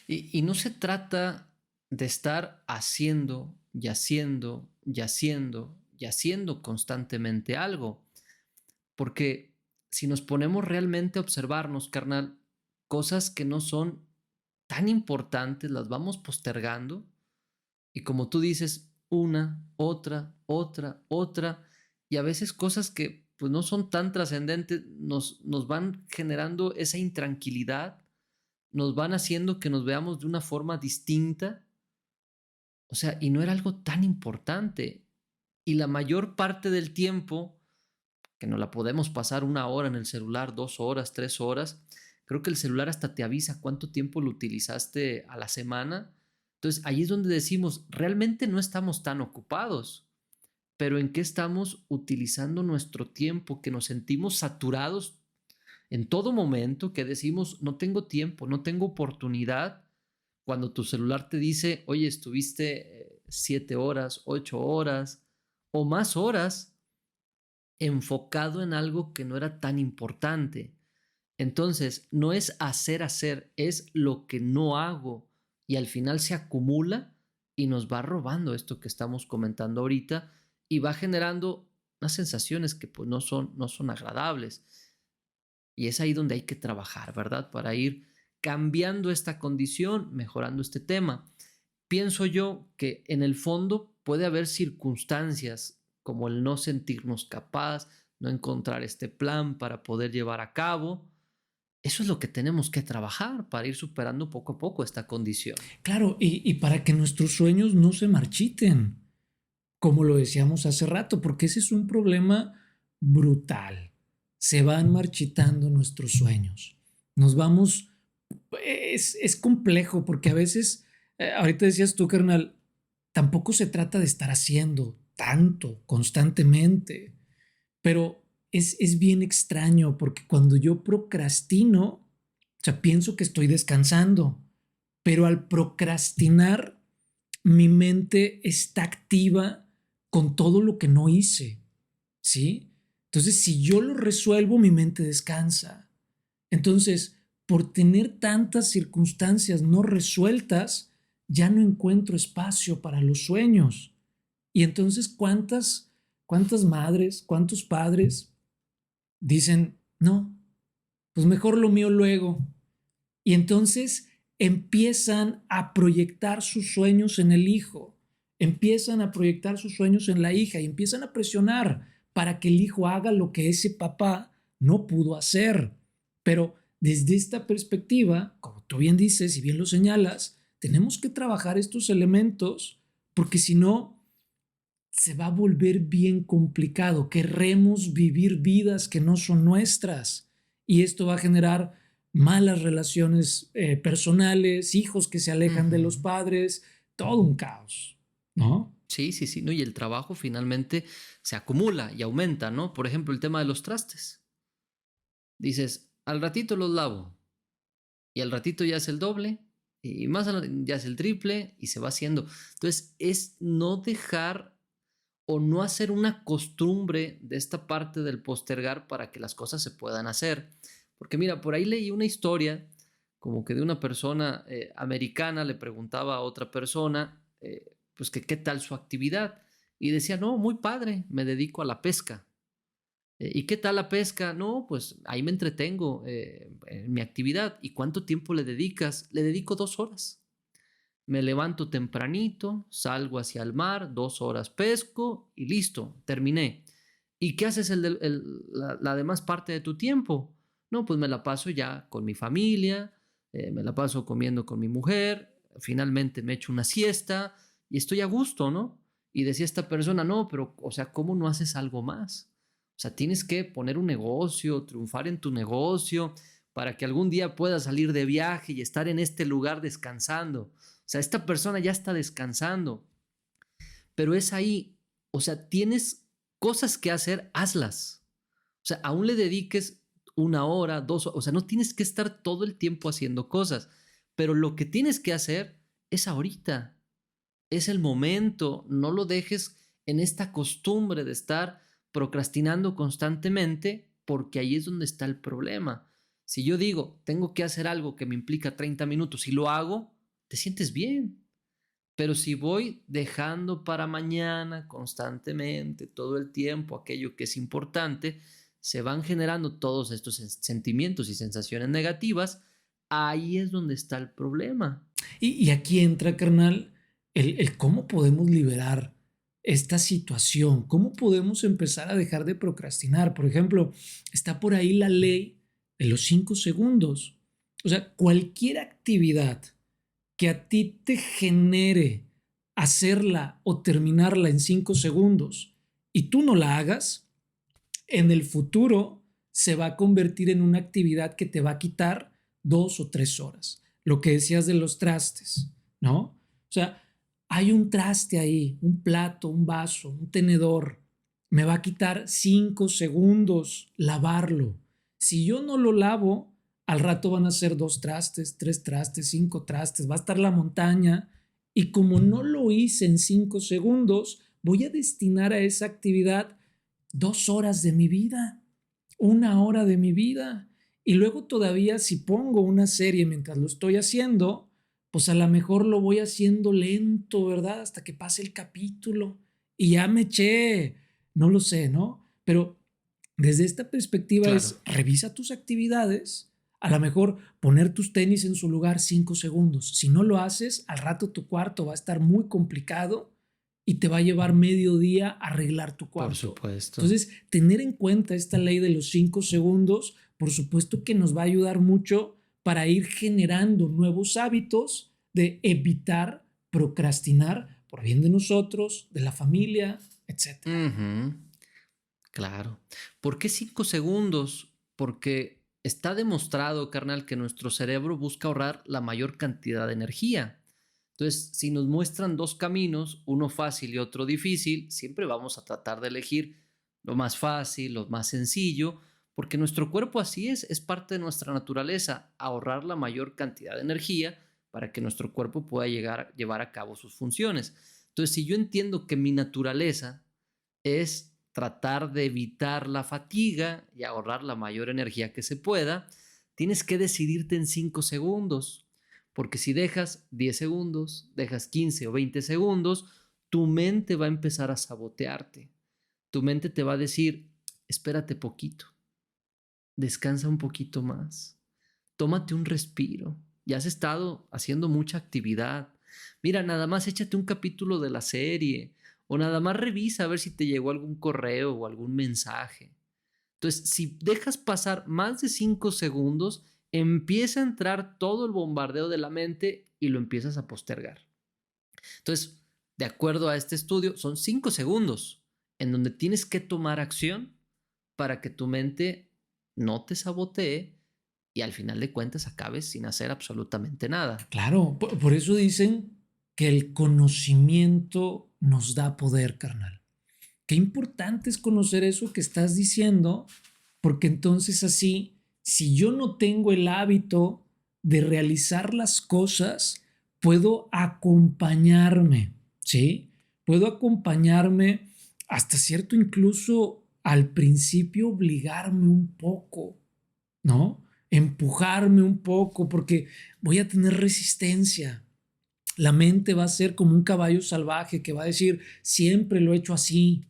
Y no se trata de estar haciendo y haciendo y haciendo y haciendo constantemente algo, porque si nos ponemos realmente a observarnos, carnal, cosas que no son tan importantes las vamos postergando y como tú dices, una, otra, y a veces cosas que pues no son tan trascendentes nos van generando esa intranquilidad, nos van haciendo que nos veamos de una forma distinta, o sea, y no era algo tan importante. Y la mayor parte del tiempo, que no la podemos pasar 1 hora en el celular, 2 horas, 3 horas, creo que el celular hasta te avisa cuánto tiempo lo utilizaste a la semana. Entonces, ahí es donde decimos, realmente no estamos tan ocupados, pero ¿en qué estamos utilizando nuestro tiempo? Que nos sentimos saturados en todo momento, que decimos, no tengo tiempo, no tengo oportunidad, cuando tu celular te dice, oye, estuviste 7 horas, 8 horas o más horas enfocado en algo que no era tan importante. Entonces, no es hacer, es lo que no hago y al final se acumula y nos va robando esto que estamos comentando ahorita y va generando unas sensaciones que pues no son agradables. Y es ahí donde hay que trabajar, ¿verdad? Para ir cambiando esta condición, mejorando este tema. Pienso yo que en el fondo puede haber circunstancias como el no sentirnos capaz, no encontrar este plan para poder llevar a cabo. Eso es lo que tenemos que trabajar para ir superando poco a poco esta condición. Claro, y para que nuestros sueños no se marchiten, como lo decíamos hace rato, porque ese es un problema brutal. Se van marchitando nuestros sueños. Nos vamos, es complejo porque a veces, ahorita decías tú, carnal, tampoco se trata de estar haciendo tanto constantemente, pero es bien extraño porque cuando yo procrastino, o sea, pienso que estoy descansando, pero al procrastinar, mi mente está activa con todo lo que no hice, ¿sí? Entonces, si yo lo resuelvo, mi mente descansa. Entonces, por tener tantas circunstancias no resueltas, ya no encuentro espacio para los sueños. Y entonces, ¿cuántas madres, cuántos padres dicen, no, pues mejor lo mío luego? Y entonces empiezan a proyectar sus sueños en el hijo, empiezan a proyectar sus sueños en la hija y empiezan a presionar para que el hijo haga lo que ese papá no pudo hacer. Pero desde esta perspectiva, como tú bien dices y bien lo señalas, tenemos que trabajar estos elementos porque si no, se va a volver bien complicado. Querremos vivir vidas que no son nuestras y esto va a generar malas relaciones personales, hijos que se alejan de los Ujú. padres, todo un caos, ¿no? Sí, sí, sí, ¿no? Y el trabajo finalmente se acumula y aumenta, ¿no? Por ejemplo, el tema de los trastes. Dices, al ratito los lavo y al ratito ya es el doble y más ya es el triple y se va haciendo. Entonces, es no dejar o no hacer una costumbre de esta parte del postergar para que las cosas se puedan hacer. Porque mira, por ahí leí una historia como que de una persona americana le preguntaba a otra persona, pues que qué tal su actividad. Y decía, no, muy padre, me dedico a la pesca. ¿Y qué tal la pesca? No, pues ahí me entretengo en mi actividad. ¿Y cuánto tiempo le dedicas? Le dedico 2 horas. Me levanto tempranito, salgo hacia el mar, 2 horas pesco y listo, terminé. ¿Y qué haces la demás parte de tu tiempo? No, pues me la paso ya con mi familia, me la paso comiendo con mi mujer, finalmente me echo una siesta y estoy a gusto, ¿no? Y decía esta persona, no, pero, o sea, ¿cómo no haces algo más? O sea, tienes que poner un negocio, triunfar en tu negocio, para que algún día puedas salir de viaje y estar en este lugar descansando. O sea, esta persona ya está descansando, pero es ahí, o sea, tienes cosas que hacer, hazlas. O sea, aún le dediques 1 hora, 2 horas, o sea, no tienes que estar todo el tiempo haciendo cosas, pero lo que tienes que hacer es ahorita, es el momento, no lo dejes en esta costumbre de estar procrastinando constantemente porque ahí es donde está el problema. Si yo digo, tengo que hacer algo que me implica 30 minutos y lo hago, te sientes bien. Pero si voy dejando para mañana constantemente, todo el tiempo, aquello que es importante, se van generando todos estos sentimientos y sensaciones negativas, ahí es donde está el problema. Y aquí entra, carnal, el cómo podemos liberar esta situación, cómo podemos empezar a dejar de procrastinar. Por ejemplo, está por ahí la ley de los 5 segundos. O sea, cualquier actividad que a ti te genere hacerla o terminarla en 5 segundos y tú no la hagas, en el futuro se va a convertir en una actividad que te va a quitar 2 o 3 horas. Lo que decías de los trastes, ¿no? O sea, hay un traste ahí, un plato, un vaso, un tenedor. Me va a quitar 5 segundos lavarlo. Si yo no lo lavo, al rato van a ser 2 trastes, 3 trastes, 5 trastes, va a estar la montaña. Y como no lo hice en 5 segundos, voy a destinar a esa actividad 2 horas de mi vida, 1 hora de mi vida. Y luego todavía si pongo una serie mientras lo estoy haciendo, pues a lo mejor lo voy haciendo lento, ¿verdad? Hasta que pase el capítulo y ya me eché, no lo sé, ¿no? Pero desde esta perspectiva Claro. es revisa tus actividades, a lo mejor poner tus tenis en su lugar 5 segundos. Si no lo haces, al rato tu cuarto va a estar muy complicado y te va a llevar medio día arreglar tu Por cuarto. supuesto. Entonces, tener en cuenta esta ley de los 5 segundos, por supuesto que nos va a ayudar mucho para ir generando nuevos hábitos de evitar procrastinar por bien de nosotros, de la familia, etcétera. Ujú, claro. ¿Por qué 5 segundos? Porque está demostrado, carnal, que nuestro cerebro busca ahorrar la mayor cantidad de energía. Entonces, si nos muestran dos caminos, uno fácil y otro difícil, siempre vamos a tratar de elegir lo más fácil, lo más sencillo, porque nuestro cuerpo así es parte de nuestra naturaleza, ahorrar la mayor cantidad de energía para que nuestro cuerpo pueda llevar a cabo sus funciones. Entonces, si yo entiendo que mi naturaleza es tratar de evitar la fatiga y ahorrar la mayor energía que se pueda, tienes que decidirte en 5 segundos. Porque si dejas 10 segundos, dejas 15 o 20 segundos, tu mente va a empezar a sabotearte. Tu mente te va a decir, espérate poquito, descansa un poquito más, tómate un respiro. Ya has estado haciendo mucha actividad. Mira, nada más échate un capítulo de la serie o nada más revisa a ver si te llegó algún correo o algún mensaje. Entonces, si dejas pasar más de 5 segundos, empieza a entrar todo el bombardeo de la mente y lo empiezas a postergar. Entonces, de acuerdo a este estudio, son 5 segundos en donde tienes que tomar acción para que tu mente no te sabotee y al final de cuentas acabes sin hacer absolutamente nada. Claro, por eso dicen que el conocimiento nos da poder, carnal. Qué importante es conocer eso que estás diciendo, porque entonces así, si yo no tengo el hábito de realizar las cosas, puedo acompañarme, ¿sí? Puedo acompañarme hasta cierto, incluso al principio obligarme un poco, ¿no? Empujarme un poco porque voy a tener resistencia. La mente va a ser como un caballo salvaje que va a decir, siempre lo he hecho así.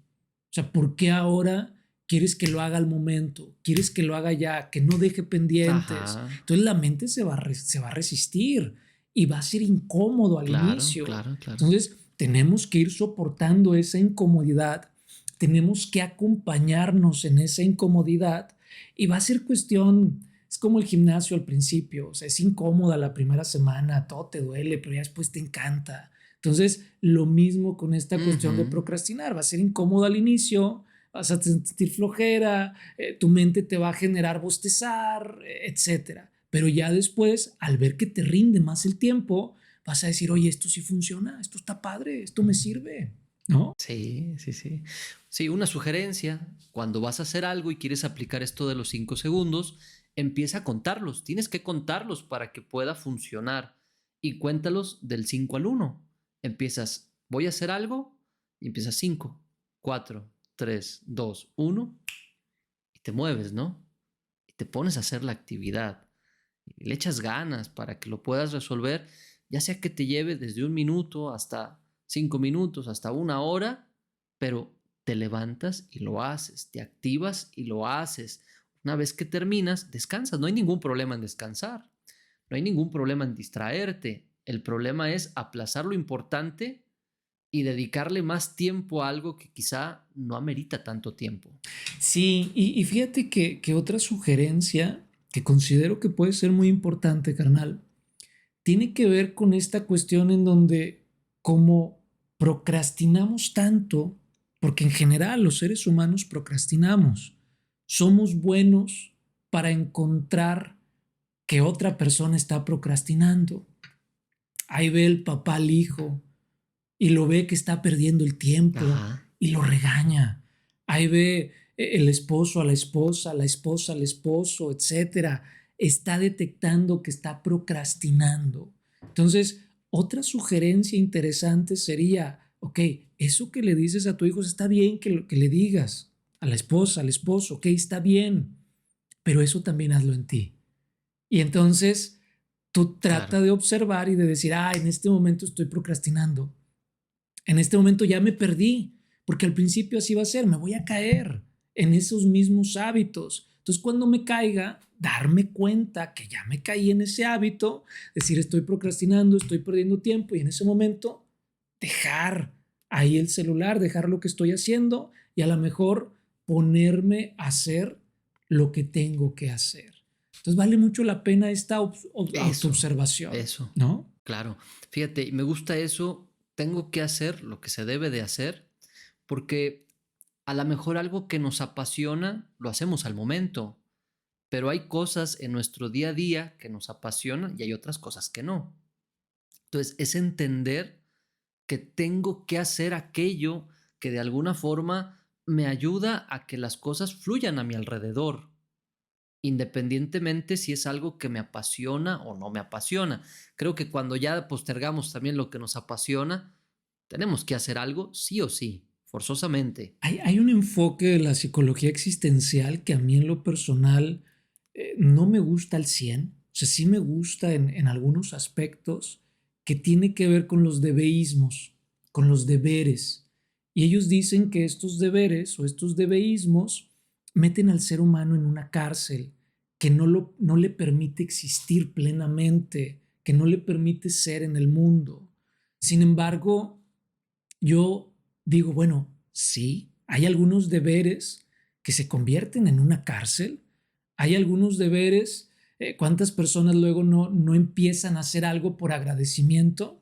O sea, ¿por qué ahora quieres que lo haga al momento? ¿Quieres que lo haga ya? Que no deje pendientes. Ajá, Entonces la mente se va a resistir y va a ser incómodo al claro, inicio. claro, claro. Entonces tenemos que ir soportando esa incomodidad. Tenemos que acompañarnos en esa incomodidad y va a ser cuestión, es como el gimnasio al principio, o sea, es incómoda la primera semana, todo te duele, pero ya después te encanta. Entonces, lo mismo con esta cuestión de Ujú, procrastinar, va a ser incómodo al inicio, vas a sentir flojera, tu mente te va a generar bostezar, etcétera. Pero ya después, al ver que te rinde más el tiempo, vas a decir, oye, esto sí funciona, esto está padre, esto me sirve, ¿no? sí, sí, sí. Sí, una sugerencia, cuando vas a hacer algo y quieres aplicar esto de los 5 segundos, empieza a contarlos. Tienes que contarlos para que pueda funcionar. Y cuéntalos del 5 al 1. Empiezas, voy a hacer algo, y empiezas 5, 4, 3, 2, 1 y te mueves, ¿no? Y te pones a hacer la actividad. Y le echas ganas para que lo puedas resolver, ya sea que te lleve desde 1 minuto hasta 5 minutos, hasta 1 hora, pero te levantas y lo haces, te activas y lo haces. Una vez que terminas, descansas. No hay ningún problema en descansar, no hay ningún problema en distraerte. El problema es aplazar lo importante y dedicarle más tiempo a algo que quizá no amerita tanto tiempo. Sí, y fíjate que otra sugerencia que considero que puede ser muy importante, carnal, tiene que ver con esta cuestión en donde como procrastinamos tanto, porque en general los seres humanos procrastinamos, somos buenos para encontrar que otra persona está procrastinando. Ahí ve el papá al hijo y lo ve que está perdiendo el tiempo Ajá, y lo regaña. Ahí ve el esposo a la esposa al esposo, etcétera. Está detectando que está procrastinando. Entonces, otra sugerencia interesante sería, ok, eso que le dices a tu hijo está bien que le digas a la esposa, al esposo, ok, está bien, pero eso también hazlo en ti. Y entonces tú trata claro. de observar y de decir, en este momento estoy procrastinando, en este momento ya me perdí, porque al principio así va a ser, me voy a caer en esos mismos hábitos. Entonces, cuando me caiga, darme cuenta que ya me caí en ese hábito, decir, estoy procrastinando, estoy perdiendo tiempo y en ese momento dejar ahí el celular, dejar lo que estoy haciendo y a lo mejor ponerme a hacer lo que tengo que hacer. Entonces, vale mucho la pena esta Eso, autoobservación, eso, ¿no? claro. Fíjate, me gusta eso. Tengo que hacer lo que se debe de hacer porque a lo mejor algo que nos apasiona lo hacemos al momento, pero hay cosas en nuestro día a día que nos apasionan y hay otras cosas que no. Entonces, es entender que tengo que hacer aquello que de alguna forma me ayuda a que las cosas fluyan a mi alrededor, independientemente si es algo que me apasiona o no me apasiona. Creo que cuando ya postergamos también lo que nos apasiona, tenemos que hacer algo sí o sí, forzosamente. Hay un enfoque de la psicología existencial que a mí en lo personal no me gusta al 100. O sea, sí me gusta en algunos aspectos que tiene que ver con los debeísmos, con los deberes. Y ellos dicen que estos deberes o estos debeísmos meten al ser humano en una cárcel que no le permite existir plenamente, que no le permite ser en el mundo. Sin embargo, yo digo, bueno, sí, hay algunos deberes que se convierten en una cárcel, hay algunos deberes, ¿cuántas personas luego no empiezan a hacer algo por agradecimiento,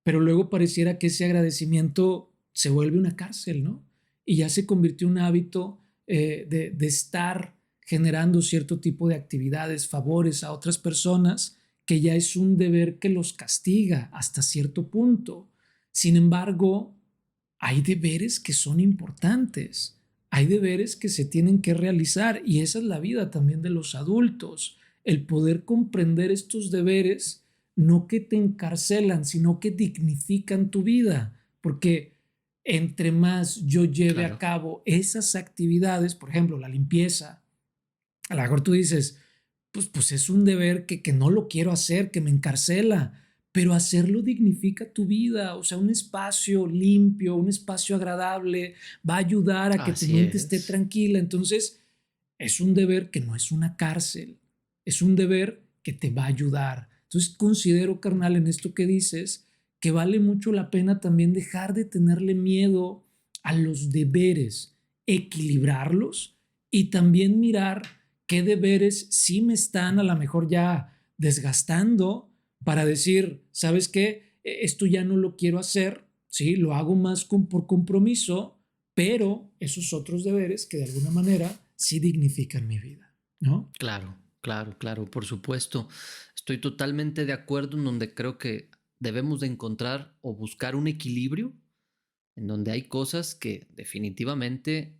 pero luego pareciera que ese agradecimiento se vuelve una cárcel, ¿no? Y ya se convirtió en un hábito de estar generando cierto tipo de actividades, favores a otras personas, que ya es un deber que los castiga hasta cierto punto. Sin embargo, hay deberes que son importantes, hay deberes que se tienen que realizar y esa es la vida también de los adultos, el poder comprender estos deberes, no que te encarcelan, sino que dignifican tu vida, porque entre más yo lleve a Claro. cabo esas actividades, por ejemplo, la limpieza, a lo mejor tú dices, pues es un deber que no lo quiero hacer, que me encarcela, pero hacerlo dignifica tu vida, o sea, un espacio limpio, un espacio agradable, va a ayudar a que tu Así mente esté es. tranquila. Entonces, es un deber que no es una cárcel, es un deber que te va a ayudar. Entonces, considero, carnal, en esto que dices, que vale mucho la pena también dejar de tenerle miedo a los deberes, equilibrarlos y también mirar qué deberes sí me están a lo mejor ya desgastando para decir, ¿sabes qué? Esto ya no lo quiero hacer, ¿sí? Lo hago más por compromiso, pero esos otros deberes que de alguna manera sí dignifican mi vida, ¿no? Claro, claro, claro, por supuesto. Estoy totalmente de acuerdo en donde creo que debemos de encontrar o buscar un equilibrio en donde hay cosas que definitivamente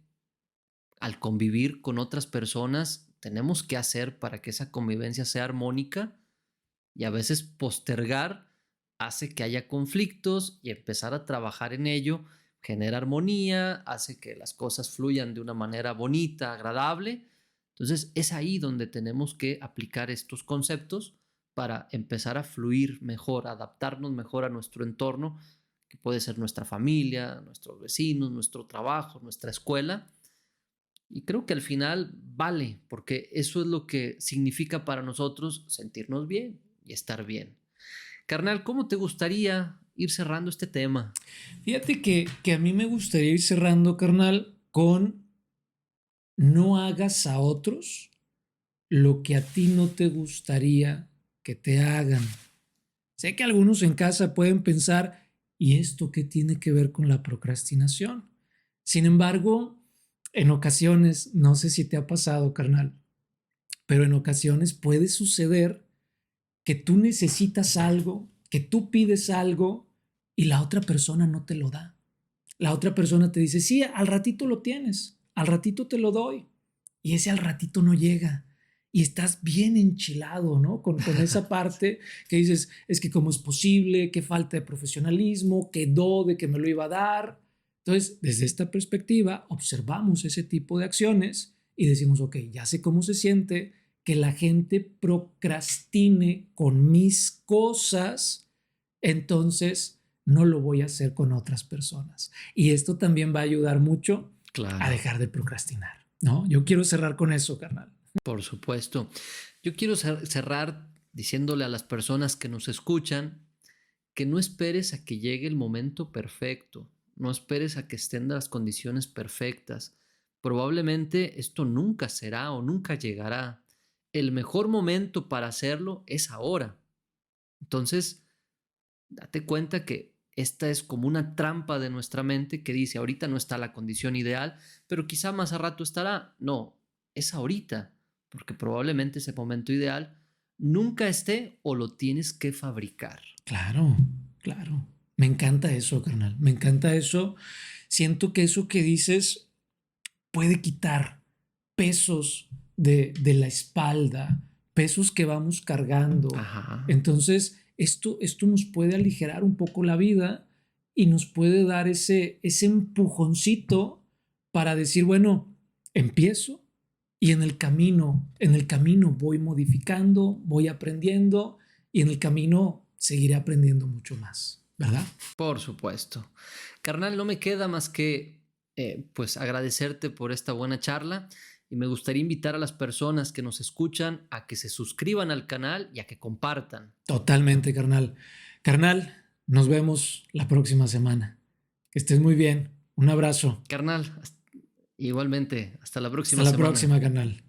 al convivir con otras personas tenemos que hacer para que esa convivencia sea armónica y a veces postergar hace que haya conflictos y empezar a trabajar en ello, genera armonía, hace que las cosas fluyan de una manera bonita, agradable. Entonces es ahí donde tenemos que aplicar estos conceptos para empezar a fluir mejor, adaptarnos mejor a nuestro entorno, que puede ser nuestra familia, nuestros vecinos, nuestro trabajo, nuestra escuela. Y creo que al final vale, porque eso es lo que significa para nosotros sentirnos bien y estar bien. Carnal, ¿cómo te gustaría ir cerrando este tema? Fíjate que a mí me gustaría ir cerrando, carnal, con no hagas a otros lo que a ti no te gustaría que te hagan. Sé que algunos en casa pueden pensar, ¿y esto qué tiene que ver con la procrastinación? Sin embargo, en ocasiones, no sé si te ha pasado, carnal, pero en ocasiones puede suceder que tú necesitas algo, que tú pides algo y la otra persona no te lo da. La otra persona te dice, sí, al ratito lo tienes, al ratito te lo doy. Y ese al ratito no llega. Y estás bien enchilado, ¿no? Con esa parte que dices, es que cómo es posible, qué falta de profesionalismo, quedó de que me lo iba a dar. Entonces, desde esta perspectiva, observamos ese tipo de acciones y decimos, ok, ya sé cómo se siente que la gente procrastine con mis cosas, entonces no lo voy a hacer con otras personas. Y esto también va a ayudar mucho a Claro, dejar de procrastinar, ¿no? Yo quiero cerrar con eso, carnal. por supuesto. Yo quiero cerrar diciéndole a las personas que nos escuchan que no esperes a que llegue el momento perfecto, no esperes a que estén las condiciones perfectas. Probablemente esto nunca será o nunca llegará. El mejor momento para hacerlo es ahora. Entonces, date cuenta que esta es como una trampa de nuestra mente que dice, ahorita no está la condición ideal, pero quizá más a rato estará. No, es ahorita, porque probablemente ese momento ideal nunca esté o lo tienes que fabricar. Claro, claro. Me encanta eso, carnal. Me encanta eso. Siento que eso que dices puede quitar pesos de la espalda, pesos que vamos cargando. Ajá, Entonces, esto nos puede aligerar un poco la vida y nos puede dar ese empujoncito para decir, bueno, empiezo y en el camino voy modificando, voy aprendiendo y en el camino seguiré aprendiendo mucho más, ¿verdad? por supuesto. Carnal, no me queda más que pues agradecerte por esta buena charla y me gustaría invitar a las personas que nos escuchan a que se suscriban al canal y a que compartan. Totalmente, carnal. Carnal, nos vemos la próxima semana. Que estés muy bien. Un abrazo. Carnal, igualmente, hasta la Hasta próxima la semana. próxima, carnal.